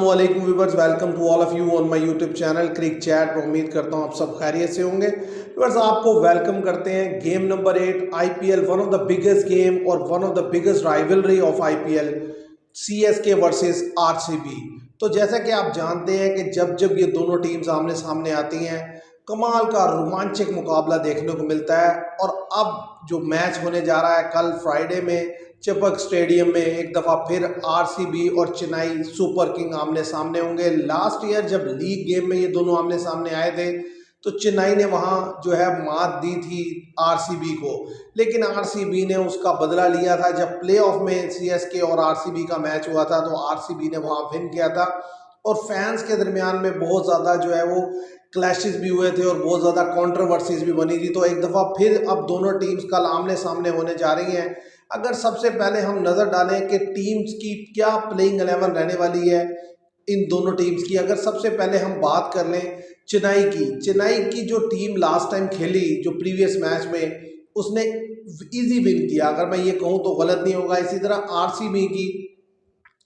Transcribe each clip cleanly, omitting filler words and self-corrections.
वालेकुम viewers, welcome to all of you on my YouTube channel crick chat. उम्मीद करता हूं आप सब खैरियत से होंगे। व्यूवर्स, आपको वेलकम करते हैं game number 8 IPL, one of the biggest game और one of the biggest rivalry of IPL, CSK versus RCB. तो जैसा कि आप जानते हैं कि जब जब ये दोनों टीम्स आमने सामने आती हैं, कमाल का रोमांचक मुकाबला देखने को मिलता है। और अब जो मैच होने जा रहा है कल फ्राइडे में चपक स्टेडियम में, एक दफ़ा फिर आरसीबी और चेन्नई सुपर किंग आमने सामने होंगे। लास्ट ईयर जब लीग गेम में ये दोनों आमने सामने आए थे तो चेन्नई ने वहां जो है मात दी थी आरसीबी को, लेकिन आरसीबी ने उसका बदला लिया था। जब प्लेऑफ में सीएसके और आरसीबी का मैच हुआ था तो आरसीबी ने वहां विन किया था और फैंस के दरमियान में बहुत ज़्यादा जो है वो क्लैशेस भी हुए थे और बहुत ज़्यादा कंट्रोवर्सीज भी बनी थी। तो एक दफ़ा फिर अब दोनों टीम्स कल आमने सामने होने जा रही हैं। अगर सबसे पहले हम नज़र डालें कि टीम्स की क्या प्लेइंग 11 रहने वाली है इन दोनों टीम्स की, अगर सबसे पहले हम बात कर लें चेन्नई की जो टीम लास्ट टाइम खेली जो प्रीवियस मैच में, उसने इजी विन किया, अगर मैं ये कहूँ तो गलत नहीं होगा। इसी तरह आरसीबी की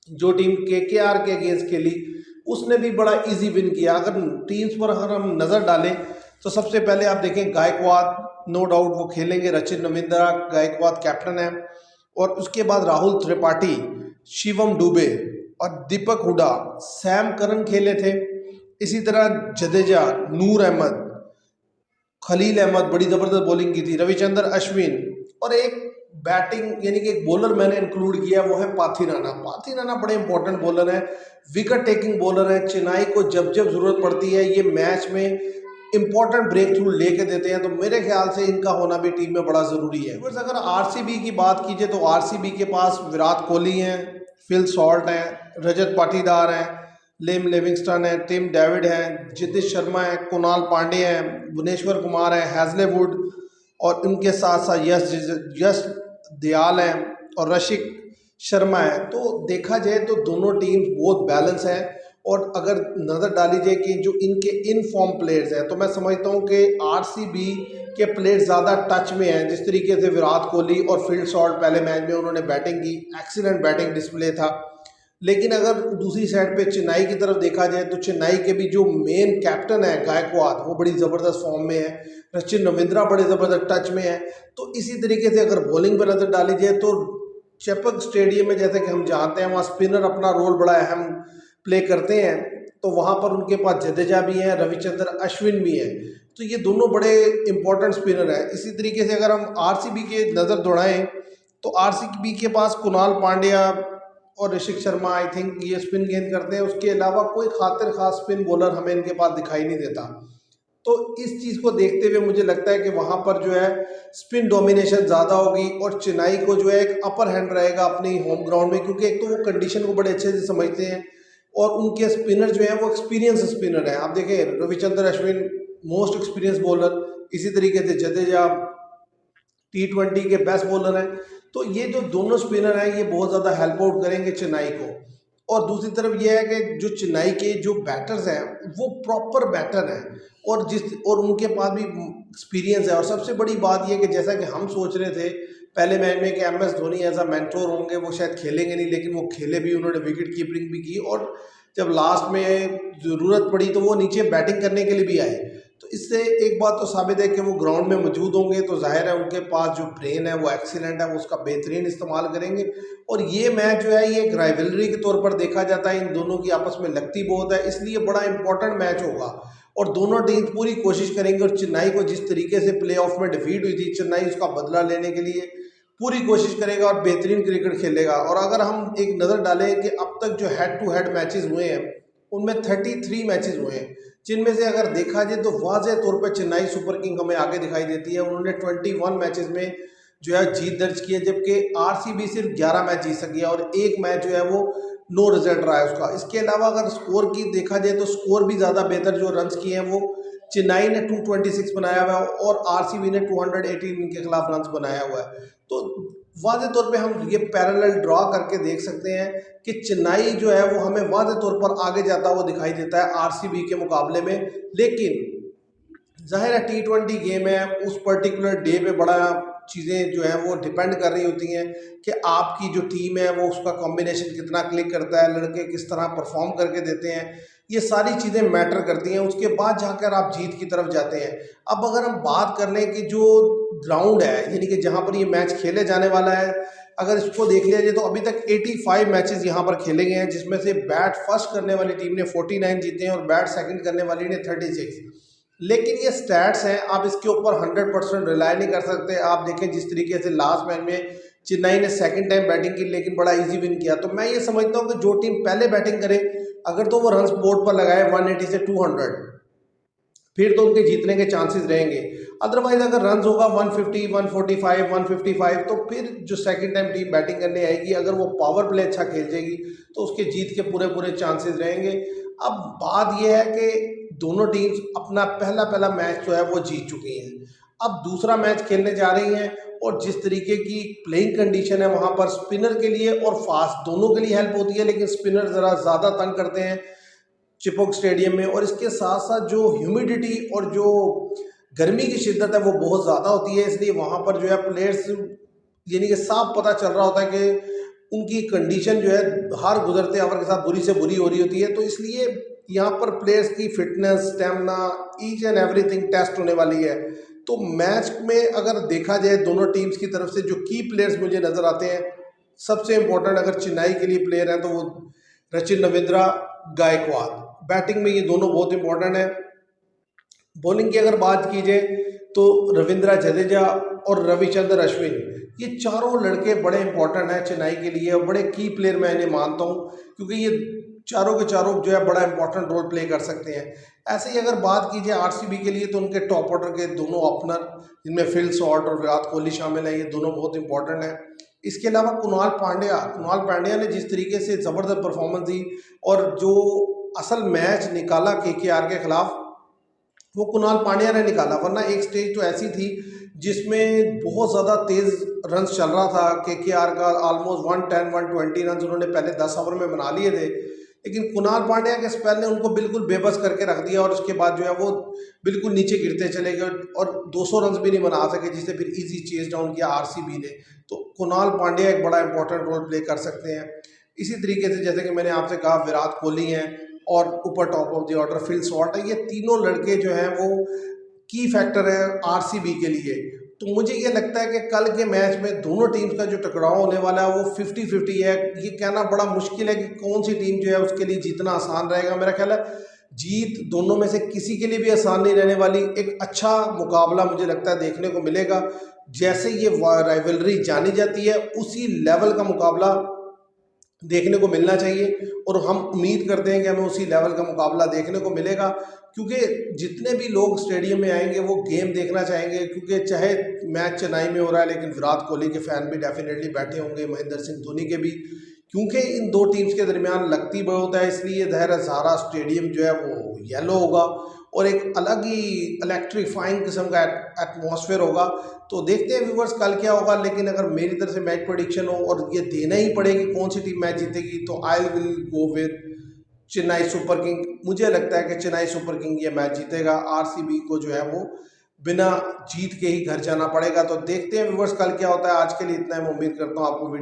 जो टीम केकेआर के अगेंस्ट खेली उसने भी बड़ा इजी विन किया। अगर टीम्स पर अगर हम नज़र डालें तो सबसे पहले आप देखें गायकवाड, नो डाउट वो खेलेंगे, रचिन रविंद्रा गायकवाड कैप्टन है, और उसके बाद राहुल त्रिपाठी, शिवम दुबे और दीपक हुडा, सैम करन खेले थे। इसी तरह जडेजा, नूर अहमद, खलील अहमद, बड़ी ज़बरदस्त बॉलिंग की थी, रविचंद्र अश्विन, और एक बैटिंग यानी कि एक बॉलर मैंने इंक्लूड किया, वो है पाथी राणा बड़े इंपॉर्टेंट बॉलर है, विकेट टेकिंग बॉलर है। चेन्नई को जब जब ज़रूरत पड़ती है ये मैच में इंपॉर्टेंट ब्रेक थ्रू लेके देते हैं, तो मेरे ख्याल से इनका होना भी टीम में बड़ा ज़रूरी है। बस अगर आरसीबी की बात कीजिए तो आरसीबी के पास विराट कोहली हैं, फिल सॉल्ट हैं, रजत पाटीदार हैं, लेम लिविंगस्टन है, टिम डेविड है, जितेश शर्मा है, कुणाल पांडे हैं, भुवनेश्वर कुमार है, हैजलेवुड, और उनके साथ साथ यश दयाल हैं और रशिक शर्मा है। तो देखा जाए तो दोनों टीम्स बहुत बैलेंस है। और अगर नज़र डाली जाए कि जो इनके इन फॉर्म प्लेयर्स हैं, तो मैं समझता हूँ कि आरसीबी के प्लेयर्स ज़्यादा टच में हैं। जिस तरीके से विराट कोहली और फिल सॉल्ट पहले मैच में उन्होंने बैटिंग की, एक्सीलेंट बैटिंग डिस्प्ले था। लेकिन अगर दूसरी साइड पे चेन्नई की तरफ देखा जाए तो चेन्नई के भी जो मेन कैप्टन है गायकवाड, वो बड़ी ज़बरदस्त फॉर्म में है, रचिन रविंद्रा बड़े ज़बरदस्त टच में है। तो इसी तरीके से अगर बॉलिंग पर नज़र डाली जाए तो चेपक स्टेडियम में, जैसे कि हम जानते हैं, वहाँ स्पिनर अपना रोल बड़ा अहम प्ले करते हैं। तो वहाँ पर उनके पास जडेजा भी हैं, रविचंद्र अश्विन भी हैं, तो ये दोनों बड़े इंपॉर्टेंट स्पिनर हैं। इसी तरीके से अगर हम आरसीबी के नज़र दौड़ाएं तो आरसीबी के पास कुणाल पांड्या और ऋषिक शर्मा आई थिंक ये स्पिन गेंद करते हैं। उसके अलावा कोई खातिर खास स्पिन बॉलर हमें इनके पास दिखाई नहीं देता। तो इस चीज़ को देखते हुए मुझे लगता है कि वहाँ पर जो है स्पिन डोमिनेशन ज़्यादा होगी और चेन्नई को जो है एक अपर हैंड रहेगा अपनी होम ग्राउंड में, क्योंकि एक तो वो कंडीशन को बड़े अच्छे से समझते हैं और उनके स्पिनर जो है वो एक्सपीरियंस स्पिनर है। आप देखें Ravichandra Ashwin most experience bowler, इसी तरीके से जडेजा T20 के बेस्ट बॉलर हैं। तो ये जो दोनों स्पिनर हैं ये बहुत ज़्यादा हेल्प आउट करेंगे चेन्नई को। और दूसरी तरफ ये है कि जो चेन्नई के जो बैटर्स हैं वो प्रॉपर बैटर हैं और उनके पास भी एक्सपीरियंस है। और सबसे बड़ी बात ये कि जैसा कि हम सोच रहे थे पहले मैच में कि MS Dhoni as a mentor होंगे, वो शायद खेलेंगे नहीं, लेकिन वो खेले भी, उन्होंने विकेट कीपिंग भी की और जब लास्ट में ज़रूरत पड़ी तो वो नीचे बैटिंग करने के लिए भी आए। तो इससे एक बात तो साबित है कि वो ग्राउंड में मौजूद होंगे, तो जाहिर है उनके पास जो ब्रेन है वो एक्सीलेंट है, वो उसका बेहतरीन इस्तेमाल करेंगे। और ये मैच जो है ये एक राइवलरी के तौर पर देखा जाता है, इन दोनों की आपस में लगती बहुत है, इसलिए बड़ा इंपॉर्टेंट मैच होगा और दोनों टीम पूरी कोशिश करेंगे। और चेन्नई को जिस तरीके से प्ले ऑफ में डिफीट हुई थी, चेन्नई उसका बदला लेने के लिए पूरी कोशिश करेगा और बेहतरीन क्रिकेट खेलेगा। और अगर हम एक नज़र डालें कि अब तक जो हेड टू हेड मैचेस हुए हैं उनमें 33 मैचेस हुए हैं, जिनमें से अगर देखा जाए तो वाज़ेह तौर पर चेन्नई सुपर किंग हमें आगे दिखाई देती है। उन्होंने 21 मैचेस में जो है जीत दर्ज की है, जबकि आरसीबी सिर्फ 11 मैच जीत सकी है और एक मैच जो है वो नो रिजल्ट रहा है उसका। इसके अलावा अगर स्कोर की देखा जाए तो स्कोर भी ज़्यादा बेहतर जो रन्स किए हैं वो चेन्नई ने 226 बनाया हुआ है और आरसीबी ने 218 इनके खिलाफ रन्स बनाया हुआ है। तो वाज़ेह तौर पे हम ये पैरेलल ड्रॉ करके देख सकते हैं कि चेन्नई जो है वो हमें वाज़ेह तौर पर आगे जाता हुआ दिखाई देता है आरसीबी के मुकाबले में। लेकिन जाहिर है T20 गेम है, उस पर्टिकुलर डे पे बड़ा चीज़ें जो है वो डिपेंड कर रही होती हैं कि आपकी जो टीम है वो उसका कॉम्बिनेशन कितना क्लिक करता है, लड़के किस तरह परफॉर्म करके देते हैं, ये सारी चीज़ें मैटर करती हैं। उसके बाद जाकर आप जीत की तरफ जाते हैं। अब अगर हम बात कर लें कि जो ग्राउंड है यानी कि जहाँ पर ये मैच खेले जाने वाला है, अगर इसको देख लिया जाए तो अभी तक 85 मैचेस यहाँ पर खेले गए हैं, जिसमें से बैट फर्स्ट करने वाली टीम ने 49 जीते हैं और बैट सेकंड करने वाली ने 36। लेकिन ये स्टैट्स हैं, आप इसके ऊपर 100% रिलाई नहीं कर सकते। आप देखें जिस तरीके से लास्ट मैच में चेन्नई ने सेकंड टाइम बैटिंग की लेकिन बड़ा इजी विन किया, तो मैं ये समझता हूँ कि जो टीम पहले बैटिंग करे अगर तो वो रन्स बोर्ड पर लगाए 180 से 200, फिर तो उनके जीतने के चांसेस रहेंगे। अदरवाइज अगर रन्स होगा 150, 145, 155, तो फिर जो सेकंड टाइम टीम बैटिंग करने आएगी अगर वो पावर प्ले अच्छा खेल जाएगी तो उसके जीत के पूरे पूरे चांसेस रहेंगे। अब बात यह है कि दोनों टीम्स अपना पहला मैच जो है वो जीत चुकी हैं, अब दूसरा मैच खेलने जा रही हैं और जिस तरीके की प्लेइंग कंडीशन है वहाँ पर स्पिनर के लिए और फास्ट दोनों के लिए हेल्प होती है, लेकिन स्पिनर ज़रा ज़्यादा तंग करते हैं चिपॉक स्टेडियम में। और इसके साथ साथ जो ह्यूमिडिटी और जो गर्मी की शिद्दत है वो बहुत ज़्यादा होती है, इसलिए वहाँ पर जो है प्लेयर्स यानी कि साफ पता चल रहा होता है कि उनकी कंडीशन जो है हर गुजरते ओवर के साथ बुरी से बुरी हो रही होती है। तो इसलिए यहाँ पर प्लेयर्स की fitness, stamina, each and everything test होने वाली है। तो मैच में अगर देखा जाए दोनों टीम्स की तरफ से जो की प्लेयर्स मुझे नज़र आते हैं, सबसे इम्पोर्टेंट अगर चेन्नई के लिए प्लेयर हैं तो वो सचिन, रविंद्रा, गायकवाड़। बैटिंग में ये दोनों बहुत इंपॉर्टेंट है। बॉलिंग की अगर बात की जाए तो रविंद्रा जडेजा और रविचंद्र अश्विन, ये चारों लड़के बड़े इंपॉर्टेंट हैं चेन्नई के लिए और बड़े की प्लेयर मैं इन्हें मानता हूँ, क्योंकि ये चारों के चारों जो है बड़ा इंपॉर्टेंट रोल प्ले कर सकते हैं। ऐसे ही अगर बात की जाए आरसीबी के लिए तो उनके टॉप ऑर्डर के दोनों ओपनर जिनमें फिल शॉर्ट और विराट कोहली शामिल हैं, ये दोनों बहुत इंपॉर्टेंट हैं। इसके अलावा कुणाल पांड्या ने जिस तरीके से ज़बरदस्त परफॉर्मेंस दी और जो असल मैच निकाला केकेआर के खिलाफ वो कुणाल पांड्या ने निकाला, वरना एक स्टेज तो ऐसी थी जिसमें बहुत ज़्यादा तेज़ रन्स चल रहा था। केकेआर का ऑलमोस्ट 110 120 रन उन्होंने पहले 10 ओवर में बना लिए थे, लेकिन कुणाल पांड्या के स्पेल ने उनको बिल्कुल बेबस करके रख दिया और उसके बाद जो है वो बिल्कुल नीचे गिरते चले गए और 200 रन भी नहीं बना सके, जिससे फिर इजी चेज डाउन किया आरसीबी ने। तो कुणाल पांड्या एक बड़ा इंपॉर्टेंट रोल प्ले कर सकते हैं। इसी तरीके से जैसे कि मैंने आपसे कहा विराट कोहली हैं और ऊपर top of the order fill short है, ये तीनों लड़के जो हैं वो की फैक्टर है आरसीबी के लिए। तो मुझे ये लगता है कि कल के मैच में दोनों टीम्स का जो टकराव होने वाला है वो 50-50 है। ये कहना बड़ा मुश्किल है कि कौन सी टीम जो है उसके लिए जीतना आसान रहेगा। मेरा ख्याल है जीत दोनों में से किसी के लिए भी आसान नहीं रहने वाली। एक अच्छा मुकाबला मुझे लगता है देखने को मिलेगा। जैसे ये राइवलरी जानी जाती है उसी लेवल का मुकाबला देखने को मिलना चाहिए और हम उम्मीद करते हैं कि हमें उसी लेवल का मुकाबला देखने को मिलेगा, क्योंकि जितने भी लोग स्टेडियम में आएंगे वो गेम देखना चाहेंगे। क्योंकि चाहे मैच चेन्नई में हो रहा है लेकिन विराट कोहली के फैन भी डेफिनेटली बैठे होंगे, महेंद्र सिंह धोनी के भी, क्योंकि इन दो टीम्स के दरमियान लगती बहुत है, इसलिए ज़ाहिर है सारा स्टेडियम जो है वो येलो होगा और एक अलग ही इलेक्ट्रीफाइंग किस्म का एटमॉस्फेयर होगा। तो देखते हैं व्यूवर्स कल क्या होगा, लेकिन अगर मेरी तरफ से मैच प्रेडिक्शन हो और ये देना ही पड़ेगी कौन सी टीम मैच जीतेगी तो I will go with Chennai super king. मुझे लगता है कि चेन्नई सुपर किंग ये मैच जीतेगा, आरसीबी को जो है वो बिना जीत के ही घर जाना पड़ेगा। तो देखते हैं व्यूवर्स कल क्या होता है। आज के लिए इतना ही, मैं उम्मीद करता हूँ आपको वीडियो